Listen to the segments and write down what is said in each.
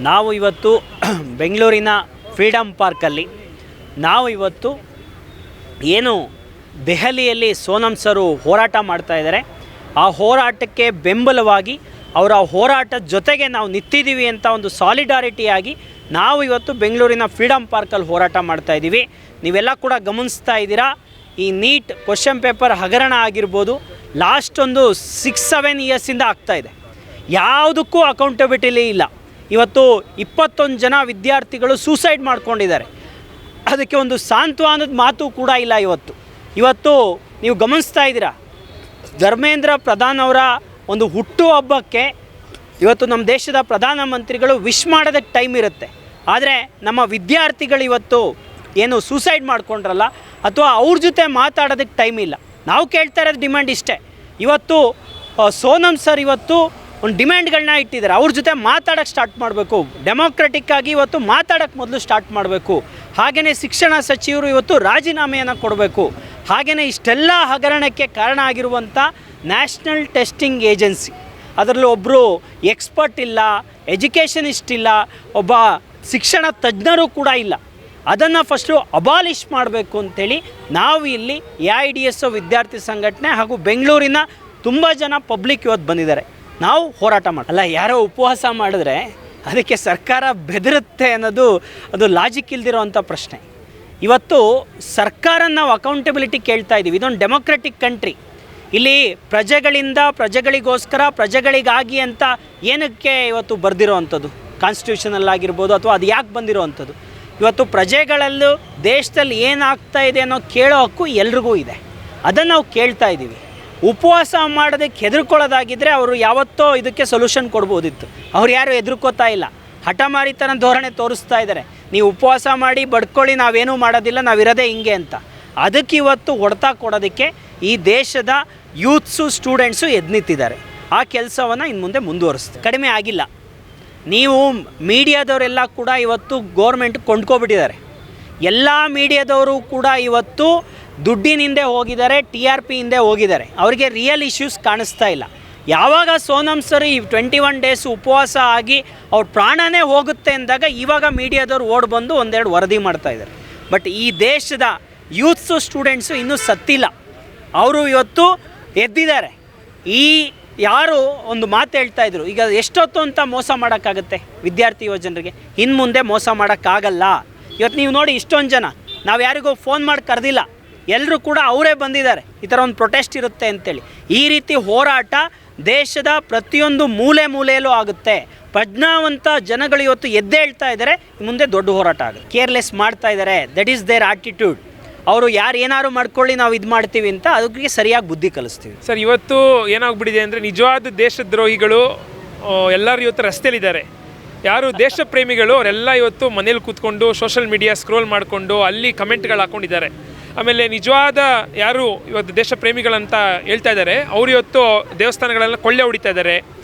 ನಾವು ಇವತ್ತು ಬೆಂಗಳೂರಿನ ಫ್ರೀಡಮ್ ಪಾರ್ಕಲ್ಲಿ ನಾವು ಇವತ್ತು ಏನು ದೆಹಲಿಯಲ್ಲಿ ಸೋನಮ್ ಸರು ಹೋರಾಟ ಮಾಡ್ತಾ ಇದ್ದಾರೆ, ಆ ಹೋರಾಟಕ್ಕೆ ಬೆಂಬಲವಾಗಿ ಅವರ ಹೋರಾಟದ ಜೊತೆಗೆ ನಾವು ನಿಂತಿದ್ದೀವಿ ಅಂತ ಒಂದು ಸಾಲಿಡಾರಿಟಿಯಾಗಿ ನಾವು ಇವತ್ತು ಬೆಂಗಳೂರಿನ ಫ್ರೀಡಮ್ ಪಾರ್ಕಲ್ಲಿ ಹೋರಾಟ ಮಾಡ್ತಾಯಿದ್ದೀವಿ. ನೀವೆಲ್ಲ ಕೂಡ ಗಮನಿಸ್ತಾ ಇದ್ದೀರಾ, ಈ ನೀಟ್ ಕ್ವಶನ್ ಪೇಪರ್ ಹಗರಣ ಆಗಿರ್ಬೋದು, ಲಾಸ್ಟ್ ಒಂದು 6-7 ಇಯರ್ಸಿಂದ ಆಗ್ತಾಯಿದೆ. ಯಾವುದಕ್ಕೂ ಅಕೌಂಟಬಿಲಿಟಿ ಇಲ್ಲ. ಇವತ್ತು 21 ಜನ ವಿದ್ಯಾರ್ಥಿಗಳು ಸೂಸೈಡ್ ಮಾಡ್ಕೊಂಡಿದ್ದಾರೆ. ಅದಕ್ಕೆ ಒಂದು ಸಾಂತ್ವನದ ಮಾತು ಕೂಡ ಇಲ್ಲ. ಇವತ್ತು ನೀವು ಗಮನಿಸ್ತಾ ಇದ್ದೀರಾ, ಧರ್ಮೇಂದ್ರ ಪ್ರಧಾನ್ ಅವರ ಒಂದು ಹುಟ್ಟುಹಬ್ಬಕ್ಕೆ ಇವತ್ತು ನಮ್ಮ ದೇಶದ ಪ್ರಧಾನಮಂತ್ರಿಗಳು ವಿಶ್ ಮಾಡೋದಕ್ಕೆ ಟೈಮ್ ಇರುತ್ತೆ. ಆದರೆ ನಮ್ಮ ವಿದ್ಯಾರ್ಥಿಗಳು ಇವತ್ತು ಏನು ಸೂಸೈಡ್ ಮಾಡ್ಕೊಂಡ್ರಲ್ಲ, ಅಥವಾ ಅವ್ರ ಜೊತೆ ಮಾತಾಡೋದಕ್ಕೆ ಟೈಮ್ ಇಲ್ಲ. ನಾವು ಕೇಳ್ತಾ ಇರೋದು ಡಿಮ್ಯಾಂಡ್ ಇಷ್ಟೇ. ಇವತ್ತು ಸೋನಮ್ ಸರ್ ಇವತ್ತು ಒಂದು ಡಿಮ್ಯಾಂಡ್ಗಳನ್ನ ಇಟ್ಟಿದ್ದಾರೆ. ಅವ್ರ ಜೊತೆ ಮಾತಾಡೋಕ್ಕೆ ಸ್ಟಾರ್ಟ್ ಮಾಡಬೇಕು, ಡೆಮೋಕ್ರೆಟಿಕ್ಕಾಗಿ ಇವತ್ತು ಮಾತಾಡೋಕ್ಕೆ ಮೊದಲು ಸ್ಟಾರ್ಟ್ ಮಾಡಬೇಕು. ಹಾಗೆಯೇ ಶಿಕ್ಷಣ ಸಚಿವರು ಇವತ್ತು ರಾಜೀನಾಮೆಯನ್ನು ಕೊಡಬೇಕು. ಹಾಗೆಯೇ ಇಷ್ಟೆಲ್ಲ ಹಗರಣಕ್ಕೆ ಕಾರಣ ಆಗಿರುವಂಥ ನ್ಯಾಷನಲ್ ಟೆಸ್ಟಿಂಗ್ ಏಜೆನ್ಸಿ, ಅದರಲ್ಲಿ ಒಬ್ಬರು ಎಕ್ಸ್ಪರ್ಟ್ ಇಲ್ಲ, ಎಜುಕೇಷನಿಸ್ಟ್ ಇಲ್ಲ, ಒಬ್ಬ ಶಿಕ್ಷಣ ತಜ್ಞರು ಕೂಡ ಇಲ್ಲ. ಅದನ್ನು ಫಸ್ಟು ಅಬಾಲಿಷ್ ಮಾಡಬೇಕು ಅಂಥೇಳಿ ನಾವು ಇಲ್ಲಿ AIDSO ವಿದ್ಯಾರ್ಥಿ ಸಂಘಟನೆ ಹಾಗೂ ಬೆಂಗಳೂರಿನ ತುಂಬ ಜನ ಪಬ್ಲಿಕ್ ಇವತ್ತು ಬಂದಿದ್ದಾರೆ. ನಾವು ಹೋರಾಟ ಅಲ್ಲ, ಯಾರೋ ಉಪವಾಸ ಮಾಡಿದ್ರೆ ಅದಕ್ಕೆ ಸರ್ಕಾರ ಬೆದರುತ್ತೆ ಅನ್ನೋದು ಅದು ಲಾಜಿಕ್ ಇಲ್ದಿರೋವಂಥ ಪ್ರಶ್ನೆ. ಇವತ್ತು ಸರ್ಕಾರ ನಾವು ಅಕೌಂಟಬಿಲಿಟಿ ಕೇಳ್ತಾ ಇದ್ದೀವಿ. ಇದೊಂದು ಡೆಮೋಕ್ರೆಟಿಕ್ ಕಂಟ್ರಿ. ಇಲ್ಲಿ ಪ್ರಜೆಗಳಿಂದ ಪ್ರಜೆಗಳಿಗೋಸ್ಕರ ಪ್ರಜೆಗಳಿಗಾಗಿ ಅಂತ ಏನಕ್ಕೆ ಇವತ್ತು ಬರೆದಿರೋ ಅಂಥದ್ದು ಕಾನ್ಸ್ಟಿಟ್ಯೂಷನಲ್ಲಿ ಆಗಿರ್ಬೋದು, ಅಥವಾ ಅದು ಯಾಕೆ ಬಂದಿರೋ ಅಂಥದ್ದು. ಇವತ್ತು ಪ್ರಜೆಗಳಲ್ಲೂ ದೇಶದಲ್ಲಿ ಏನಾಗ್ತಾ ಇದೆ ಅನ್ನೋ ಕೇಳೋ ಹಕ್ಕು ಎಲ್ರಿಗೂ ಇದೆ. ಅದನ್ನು ನಾವು ಕೇಳ್ತಾ ಇದ್ದೀವಿ. ಉಪವಾಸ ಮಾಡೋದಕ್ಕೆ ಹೆದರ್ಕೊಳ್ಳೋದಾಗಿದ್ದರೆ ಅವರು ಯಾವತ್ತೋ ಇದಕ್ಕೆ ಸೊಲ್ಯೂಷನ್ ಕೊಡ್ಬೋದಿತ್ತು. ಅವ್ರು ಯಾರು ಹೆದರ್ಕೋತಾ ಇಲ್ಲ, ಹಠಮಾರಿತನ ಧೋರಣೆ ತೋರಿಸ್ತಾ ಇದ್ದಾರೆ. ನೀವು ಉಪವಾಸ ಮಾಡಿ ಬಡ್ಕೊಳ್ಳಿ, ನಾವೇನೂ ಮಾಡೋದಿಲ್ಲ, ನಾವಿರೋದೇ ಹಿಂಗೆ ಅಂತ. ಅದಕ್ಕೆ ಇವತ್ತು ಹೊಡೆತ ಕೊಡೋದಕ್ಕೆ ಈ ದೇಶದ ಯೂತ್ಸು ಸ್ಟೂಡೆಂಟ್ಸು ಎದ್ನಿತ್ತಿದ್ದಾರೆ. ಆ ಕೆಲಸವನ್ನು ಇನ್ನು ಮುಂದೆ ಮುಂದುವರಿಸ್ತಾರೆ. ಕಡಿಮೆ ಆಗಿಲ್ಲ. ನೀವು ಮೀಡಿಯಾದವರೆಲ್ಲ ಕೂಡ ಇವತ್ತು ಗೋರ್ಮೆಂಟ್ ಕೊಂಡ್ಕೊಬಿಟ್ಟಿದ್ದಾರೆ. ಎಲ್ಲ ಮೀಡಿಯಾದವರು ಕೂಡ ಇವತ್ತು ದುಡ್ಡಿನಿಂದೆ ಹೋಗಿದ್ದಾರೆ, TRP ಹಿಂದೆ ಹೋಗಿದ್ದಾರೆ. ಅವರಿಗೆ ರಿಯಲ್ ಇಶ್ಯೂಸ್ ಕಾಣಿಸ್ತಾ ಇಲ್ಲ. ಯಾವಾಗ ಸೋನಮ್ ಸರ್ ಈ 21 ಡೇಸ್ ಉಪವಾಸ ಆಗಿ ಅವ್ರ ಪ್ರಾಣನೇ ಹೋಗುತ್ತೆ ಅಂದಾಗ ಇವಾಗ ಮೀಡಿಯಾದವ್ರು ಓಡಿ ಬಂದು ಒಂದೆರಡು ವರದಿ ಮಾಡ್ತಾಯಿದ್ದಾರೆ. ಬಟ್ ಈ ದೇಶದ ಯೂತ್ಸು ಸ್ಟೂಡೆಂಟ್ಸು ಇನ್ನೂ ಸತ್ತಿಲ್ಲ. ಅವರು ಇವತ್ತು ಎದ್ದಿದ್ದಾರೆ. ಈ ಯಾರು ಒಂದು ಮಾತು ಹೇಳ್ತಾಯಿದ್ರು, ಈಗ ಎಷ್ಟೊತ್ತು ಅಂತ ಮೋಸ ಮಾಡೋಕ್ಕಾಗುತ್ತೆ ವಿದ್ಯಾರ್ಥಿ ಯುವಜನರಿಗೆ? ಇನ್ನು ಮುಂದೆ ಮೋಸ ಮಾಡೋಕ್ಕಾಗಲ್ಲ. ಇವತ್ತು ನೀವು ನೋಡಿ, ಇಷ್ಟೊಂದು ಜನ ನಾವು ಯಾರಿಗೂ ಫೋನ್ ಮಾಡಿ ಕರೆದಿಲ್ಲ, ಎಲ್ಲರೂ ಕೂಡ ಅವರೇ ಬಂದಿದ್ದಾರೆ. ಈ ಥರ ಒಂದು ಪ್ರೊಟೆಸ್ಟ್ ಇರುತ್ತೆ ಅಂತೇಳಿ. ಈ ರೀತಿ ಹೋರಾಟ ದೇಶದ ಪ್ರತಿಯೊಂದು ಮೂಲೆಯಲ್ಲೂ ಆಗುತ್ತೆ. ಪ್ರಜ್ಞಾವಂತ ಜನಗಳು ಇವತ್ತು ಎದ್ದೇಳ್ತಾ ಇದ್ದಾರೆ. ಮುಂದೆ ದೊಡ್ಡ ಹೋರಾಟ ಆಗುತ್ತೆ. ಕೇರ್ಲೆಸ್ ಮಾಡ್ತಾ ಇದ್ದಾರೆ. That is their attitude. ಅವರು ಯಾರು ಏನಾದ್ರು ಮಾಡ್ಕೊಳ್ಳಿ, ನಾವು ಇದು ಮಾಡ್ತೀವಿ ಅಂತ ಅದಕ್ಕೆ ಸರಿಯಾಗಿ ಬುದ್ಧಿ ಕಲಿಸ್ತೀವಿ. ಸರ್, ಇವತ್ತು ಏನಾಗ್ಬಿಟ್ಟಿದೆ ಅಂದರೆ ನಿಜವಾದ ದೇಶದ್ರೋಹಿಗಳು ಎಲ್ಲರೂ ಇವತ್ತು ರಸ್ತೆಯಲ್ಲಿದ್ದಾರೆ. ಯಾರು ದೇಶ ಪ್ರೇಮಿಗಳು ಅವರೆಲ್ಲ ಇವತ್ತು ಮನೇಲಿ ಕೂತ್ಕೊಂಡು ಸೋಷಲ್ ಮೀಡಿಯಾ ಸ್ಕ್ರೋಲ್ ಮಾಡಿಕೊಂಡು ಅಲ್ಲಿ ಕಮೆಂಟ್ಗಳು ಹಾಕ್ಕೊಂಡಿದ್ದಾರೆ. ಆಮೇಲೆ ನಿಜವಾದ ಯಾರು ಇವತ್ತು ದೇಶ ಪ್ರೇಮಿಗಳಂತ ಹೇಳ್ತಾ ಇದ್ದಾರೆ, ಅವರು ಇವತ್ತು ದೇವಸ್ಥಾನಗಳೆಲ್ಲ ಕೊಳ್ಳೆ ಹೊಡಿತಾ ಇದ್ದಾರೆ.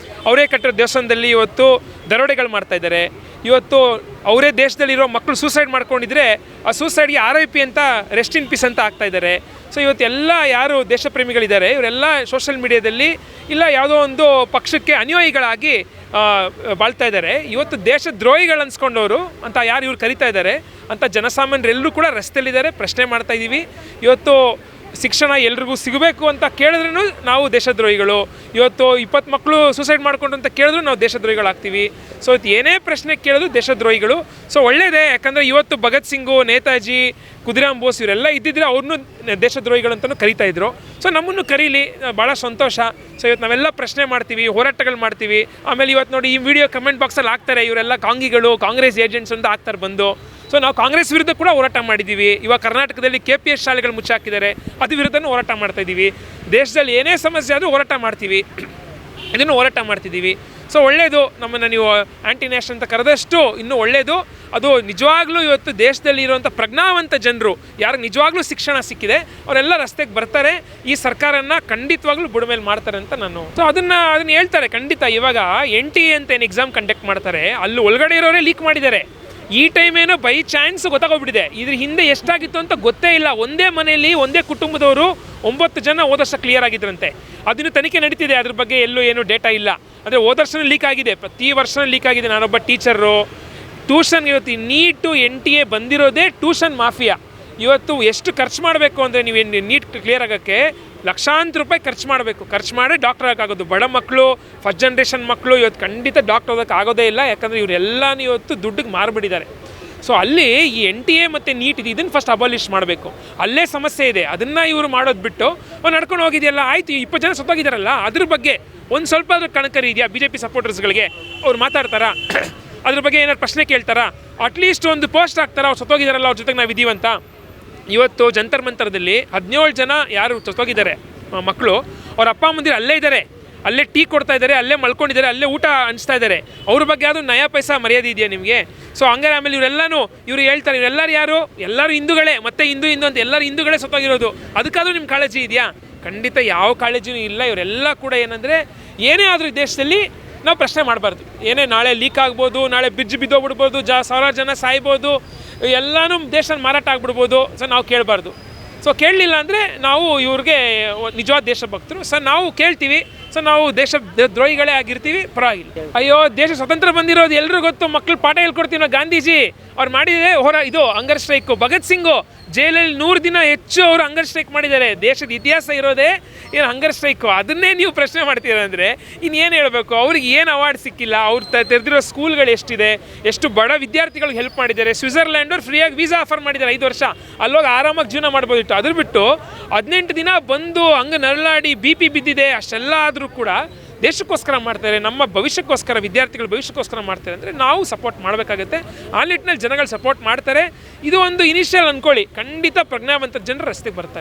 ಅವರೇ ಕಟ್ಟಿರೋ ದೇವಸ್ಥಾನದಲ್ಲಿ ಇವತ್ತು ದರೋಡೆಗಳು ಮಾಡ್ತಾಯಿದ್ದಾರೆ. ಇವತ್ತು ಅವರೇ ದೇಶದಲ್ಲಿರೋ ಮಕ್ಕಳು ಸೂಸೈಡ್ ಮಾಡ್ಕೊಂಡಿದ್ರೆ ಆ ಸೂಸೈಡ್ಗೆ RIP ಅಂತ ರೆಸ್ಟ್ ಇನ್ ಪೀಸ್ ಅಂತ ಆಗ್ತಾಯಿದ್ದಾರೆ. ಸೊ ಇವತ್ತೆಲ್ಲ ಯಾರು ದೇಶ ಪ್ರೇಮಿಗಳಿದ್ದಾರೆ ಇವರೆಲ್ಲ ಸೋಷಲ್ ಮೀಡಿಯಾದಲ್ಲಿ ಇಲ್ಲ ಯಾವುದೋ ಒಂದು ಪಕ್ಷಕ್ಕೆ ಅನುಯಾಯಿಗಳಾಗಿ ಬಾಳ್ತಾ ಇದ್ದಾರೆ. ಇವತ್ತು ದೇಶದ್ರೋಹಿಗಳು ಅನ್ಸ್ಕೊಂಡವರು ಅಂತ ಯಾರು ಇವ್ರು ಕರಿತಾ ಇದ್ದಾರೆ ಅಂತ ಜನಸಾಮಾನ್ಯರೆಲ್ಲರೂ ಕೂಡ ರಸ್ತೆಯಲ್ಲಿದ್ದಾರೆ. ಪ್ರಶ್ನೆ ಮಾಡ್ತಾ ಇದ್ದೀವಿ. ಇವತ್ತು ಶಿಕ್ಷಣ ಎಲ್ರಿಗೂ ಸಿಗಬೇಕು ಅಂತ ಕೇಳಿದ್ರೂ ನಾವು ದೇಶದ್ರೋಹಿಗಳು. ಇವತ್ತು 20 ಮಕ್ಕಳು ಸೂಸೈಡ್ ಮಾಡ್ಕೊಂಡು ಅಂತ ಕೇಳಿದ್ರು ನಾವು ದೇಶದ್ರೋಹಿಗಳಾಗ್ತೀವಿ. ಸೊ ಇವತ್ತು ಏನೇ ಪ್ರಶ್ನೆ ಕೇಳಿದ್ರು ದೇಶದ್ರೋಹಿಗಳು. ಸೊ ಒಳ್ಳೆಯದೇ, ಯಾಕಂದರೆ ಇವತ್ತು ಭಗತ್ ಸಿಂಗು, ನೇತಾಜಿ, ಖುದಿರಾಮ್ ಬೋಸ್ ಇವರೆಲ್ಲ ಇದ್ದಿದ್ರೆ ಅವ್ರನ್ನೂ ದೇಶದ್ರೋಹಿಗಳು ಅಂತಲೂ ಕರಿತಾಯಿದ್ರು. ಸೊ ನಮ್ಮನ್ನು ಕರೀಲಿ, ಭಾಳ ಸಂತೋಷ. ಸೊ ಇವತ್ತು ನಾವೆಲ್ಲ ಪ್ರಶ್ನೆ ಮಾಡ್ತೀವಿ, ಹೋರಾಟಗಳು ಮಾಡ್ತೀವಿ. ಆಮೇಲೆ ಇವತ್ತು ನೋಡಿ, ಈ ವಿಡಿಯೋ ಕಮೆಂಟ್ ಬಾಕ್ಸಲ್ಲಿ ಹಾಕ್ತಾರೆ, ಇವರೆಲ್ಲ ಕಾಂಗಿಗಳು, ಕಾಂಗ್ರೆಸ್ ಏಜೆಂಟ್ಸ್ ಅಂತ ಹಾಕ್ತಾರೆ ಬಂದು. ಸೊ ನಾವು ಕಾಂಗ್ರೆಸ್ ವಿರುದ್ಧ ಕೂಡ ಹೋರಾಟ ಮಾಡಿದ್ದೀವಿ. ಇವಾಗ ಕರ್ನಾಟಕದಲ್ಲಿ KPS ಶಾಲೆಗಳು ಮುಚ್ಚಾಕಿದ್ದಾರೆ, ಅದು ವಿರುದ್ಧನೂ ಹೋರಾಟ ಮಾಡ್ತಾಯಿದ್ದೀವಿ. ದೇಶದಲ್ಲಿ ಏನೇ ಸಮಸ್ಯೆ ಆದರೂ ಹೋರಾಟ ಮಾಡ್ತೀವಿ, ಇದನ್ನು ಹೋರಾಟ ಮಾಡ್ತಿದ್ದೀವಿ. ಸೊ ಒಳ್ಳೆಯದು, ನಮ್ಮನ್ನು ನೀವು ಆ್ಯಂಟಿ ನ್ಯಾಷನಲ್ ಅಂತ ಕರೆದಷ್ಟು ಇನ್ನೂ ಒಳ್ಳೆಯದು. ಅದು ನಿಜವಾಗ್ಲೂ ಇವತ್ತು ದೇಶದಲ್ಲಿ ಇರುವಂಥ ಪ್ರಜ್ಞಾವಂತ ಜನರು ಯಾರಿಗೆ ನಿಜವಾಗ್ಲೂ ಶಿಕ್ಷಣ ಸಿಕ್ಕಿದೆ ಅವರೆಲ್ಲ ರಸ್ತೆಗೆ ಬರ್ತಾರೆ. ಈ ಸರ್ಕಾರನ ಖಂಡಿತವಾಗ್ಲೂ ಬುಡಮೇಲೆ ಮಾಡ್ತಾರೆ ಅಂತ ನಾನು. ಸೊ ಅದನ್ನು ಹೇಳ್ತಾರೆ ಖಂಡಿತ. ಇವಾಗ NTA ಅಂತ ಏನು ಎಕ್ಸಾಮ್ ಕಂಡಕ್ಟ್ ಮಾಡ್ತಾರೆ, ಅಲ್ಲಿ ಒಳಗಡೆ ಇರೋರೇ ಲೀಕ್ ಮಾಡಿದ್ದಾರೆ. ಈ ಟೈಮ್ ಏನೋ ಬೈ ಚಾನ್ಸ್ ಗೊತ್ತಾಗೋಗ್ಬಿಟ್ಟಿದೆ. ಇದ್ರ ಹಿಂದೆ ಎಷ್ಟಾಗಿತ್ತು ಅಂತ ಗೊತ್ತೇ ಇಲ್ಲ. ಒಂದೇ ಮನೆಯಲ್ಲಿ ಒಂದೇ ಕುಟುಂಬದವರು 9 ಜನ ಹೋದ ವರ್ಷ ಕ್ಲಿಯರ್ ಆಗಿದ್ರಂತೆ. ಅದನ್ನು ತನಿಖೆ ನಡೀತಿದೆ, ಅದ್ರ ಬಗ್ಗೆ ಎಲ್ಲೂ ಏನೂ ಡೇಟಾ ಇಲ್ಲ. ಅಂದರೆ ಹೋದ ವರ್ಷನೂ ಲೀಕ್ ಆಗಿದೆ, ಪ್ರತಿ ವರ್ಷನೂ ಲೀಕ್ ಆಗಿದೆ. ನಾನೊಬ್ಬ ಟೀಚರು ಟ್ಯೂಷನ್ಗೆ ಇವತ್ತು ನೀಟು NTA ಬಂದಿರೋದೇ ಟ್ಯೂಷನ್ ಮಾಫಿಯಾ. ಇವತ್ತು ಎಷ್ಟು ಖರ್ಚು ಮಾಡಬೇಕು ಅಂದರೆ ನೀವು ನೀಟ್ ಕ್ಲಿಯರ್ ಆಗೋಕ್ಕೆ ಲಕ್ಷಾಂತರ ರೂಪಾಯಿ ಖರ್ಚು ಮಾಡಬೇಕು. ಖರ್ಚು ಮಾಡಿ ಡಾಕ್ಟರ್ ಆಗೋದು. ಬಡ ಮಕ್ಕಳು, ಫಸ್ಟ್ ಜನ್ರೇಷನ್ ಮಕ್ಕಳು ಇವತ್ತು ಖಂಡಿತ ಡಾಕ್ಟರ್ ಆಗೋಕ್ಕೆ ಆಗೋದೇ ಇಲ್ಲ. ಯಾಕಂದರೆ ಇವರೆಲ್ಲನೂ ಇವತ್ತು ದುಡ್ಡಿಗೆ ಮಾರಿಬಿಟ್ಟಿದ್ದಾರೆ. ಸೊ ಅಲ್ಲಿ ಈ NTA ಮತ್ತು ನೀಟ್ ಇದನ್ನು ಫಸ್ಟ್ ಅಬಾಲಿಷ್ ಮಾಡಬೇಕು. ಅಲ್ಲೇ ಸಮಸ್ಯೆ ಇದೆ. ಅದನ್ನು ಇವರು ಮಾಡೋದು ಬಿಟ್ಟು ನಡ್ಕೊಂಡು ಹೋಗಿದೆಯಲ್ಲ, ಆಯಿತು 20 ಜನ ಸತ್ತೋಗಿದ್ದಾರಲ್ಲ, ಅದ್ರ ಬಗ್ಗೆ ಒಂದು ಸ್ವಲ್ಪ ಆದರೂ ಕಣಕರಿ ಇದೆಯಾ BJP ಸಪೋರ್ಟರ್ಸ್ಗಳಿಗೆ? ಅವ್ರು ಮಾತಾಡ್ತಾರಾ? ಅದ್ರ ಬಗ್ಗೆ ಏನಾದ್ರು ಪ್ರಶ್ನೆ ಕೇಳ್ತಾರಾ? ಅಟ್ಲೀಸ್ಟ್ ಒಂದು ಪೋಸ್ಟ್ ಹಾಕ್ತಾರಾ, ಅವ್ರು ಸತ್ತೋಗಿದ್ದಾರಲ್ಲ, ಅವ್ರ ಜೊತೆಗೆ ನಾವು ಇದೀವಂತ. ಇವತ್ತು ಜಂತರ್ ಮಂತರದಲ್ಲಿ 17 ಜನ ಯಾರು ಸತ್ತೋಗಿದ್ದಾರೆ ಮಕ್ಕಳು, ಅವ್ರ ಅಪ್ಪ ಅಮ್ಮಂದಿರು ಅಲ್ಲೇ ಇದ್ದಾರೆ, ಅಲ್ಲೇ ಟೀ ಕೊಡ್ತಾ ಇದ್ದಾರೆ, ಅಲ್ಲೇ ಮಲ್ಕೊಂಡಿದ್ದಾರೆ, ಅಲ್ಲೇ ಊಟ ಹಂಚ್ತಾ ಇದ್ದಾರೆ. ಅವ್ರ ಬಗ್ಗೆ ಯಾವುದು ನಯಾ ಪೈಸಾ ಮರ್ಯಾದೆ ಇದೆಯಾ ನಿಮಗೆ? ಸೊ ಹಂಗಾರೆ ಆಮೇಲೆ ಇವರು ಹೇಳ್ತಾರೆ ಇವರೆಲ್ಲರೂ ಯಾರು? ಎಲ್ಲರೂ ಹಿಂದೂಗಳೇ, ಮತ್ತೆ ಹಿಂದೂ ಅಂತ ಎಲ್ಲರೂ ಹಿಂದೂಗಳೇ ಸತ್ತೋಗಿರೋದು. ಅದಕ್ಕಾದ್ರೂ ನಿಮ್ಮ ಕಾಳಜಿ ಇದೆಯಾ? ಖಂಡಿತ ಯಾವ ಕಾಳಜಿನೂ ಇಲ್ಲ. ಇವರೆಲ್ಲ ಕೂಡ ಏನಂದರೆ ಏನೇ ಆದರೂ ಈ ದೇಶದಲ್ಲಿ ನಾವು ಪ್ರಶ್ನೆ ಮಾಡಬಾರ್ದು. ಏನೇ ನಾಳೆ ಲೀಕ್ ಆಗ್ಬೋದು, ನಾಳೆ ಬ್ರಿಡ್ಜ್ ಬಿದ್ದೋಗ್ಬಿಡ್ಬೋದು, ಸಾವಿರಾರು ಜನ ಸಾಯ್ಬೋದು, ಎಲ್ಲನೂ ದೇಶ ಮಾರಾಟ ಆಗ್ಬಿಡ್ಬೋದು. ಸೊ ನಾವು ಕೇಳಬಾರ್ದು. ಸೊ ಕೇಳಲಿಲ್ಲ ಅಂದರೆ ನಾವು ಇವ್ರಿಗೆ ನಿಜವಾದ ದೇಶಭಕ್ತರು. ಸರ್ ನಾವು ಕೇಳ್ತೀವಿ. ಸೊ ನಾವು ದೇಶ ದ್ರೋಹಿಗಳೇ ಆಗಿರ್ತೀವಿ, ಪರವಾಗಿಲ್ಲ. ಅಯ್ಯೋ, ದೇಶ ಸ್ವತಂತ್ರ ಬಂದಿರೋದು ಎಲ್ಲರೂ ಗೊತ್ತು. ಮಕ್ಕಳು ಪಾಠ ಹೇಳ್ಕೊಡ್ತೀವಿ ನಾವು. ಗಾಂಧೀಜಿ ಅವ್ರು ಮಾಡಿದರೆ ಇದು ಹಂಗರ್ ಸ್ಟ್ರೈಕು. ಭಗತ್ ಸಿಂಗು ಜೈಲಲ್ಲಿ 100 ದಿನ ಹೆಚ್ಚು ಅವರು ಹಂಗರ್ ಸ್ಟ್ರೈಕ್ ಮಾಡಿದ್ದಾರೆ. ದೇಶದ ಇತಿಹಾಸ ಇರೋದೇ ಏನು ಹಂಗರ್ ಸ್ಟ್ರೈಕು. ಅದನ್ನೇ ನೀವು ಪ್ರಶ್ನೆ ಮಾಡ್ತೀರ ಅಂದರೆ ಇನ್ನೇನು ಹೇಳಬೇಕು? ಅವ್ರಿಗೆ ಏನು ಅವಾರ್ಡ್ ಸಿಕ್ಕಿಲ್ಲ. ಅವ್ರು ತೆರೆದಿರೋ ಸ್ಕೂಲ್ಗಳು ಎಷ್ಟಿದೆ, ಎಷ್ಟು ಬಡ ವಿದ್ಯಾರ್ಥಿಗಳಿಗೆ ಹೆಲ್ಪ್ ಮಾಡಿದ್ದಾರೆ. ಸ್ವಿಟ್ಜರ್ಲ್ಯಾಂಡ್ ಅವ್ರು ಫ್ರೀಯಾಗಿ ವೀಸಾ ಆಫರ್ ಮಾಡಿದ್ದಾರೆ 5 ವರ್ಷ. ಅಲ್ಲೋಗಿ ಆರಾಮಾಗಿ ಜೀವನ ಮಾಡ್ಬೋದಿತ್ತು. ಅದ್ರ ಬಿಟ್ಟು 18 ದಿನ ಬಂದು ಹಂಗೆ ನರಳಾಡಿ BP ಬಿದ್ದಿದೆ. ಅಷ್ಟೆಲ್ಲ ಆದರೂ ಕೂಡ ದೇಶಕ್ಕೋಸ್ಕರ ಮಾಡ್ತಾರೆ, ನಮ್ಮ ಭವಿಷ್ಯಕ್ಕೋಸ್ಕರ, ವಿದ್ಯಾರ್ಥಿಗಳ ಭವಿಷ್ಯಕ್ಕೋಸ್ಕರ ಮಾಡ್ತಾರೆ ಅಂದರೆ ನಾವು ಸಪೋರ್ಟ್ ಮಾಡಬೇಕಾಗುತ್ತೆ. ಆ ನಿಟ್ಟಿನಲ್ಲಿ ಜನಗಳು ಸಪೋರ್ಟ್ ಮಾಡ್ತಾರೆ. ಇದು ಒಂದು ಇನಿಷಿಯಲ್ ಅಂದ್ಕೊಳ್ಳಿ. ಖಂಡಿತ ಪ್ರಜ್ಞಾವಂತ ಜನರು ರಸ್ತೆಗೆ ಬರ್ತಾರೆ.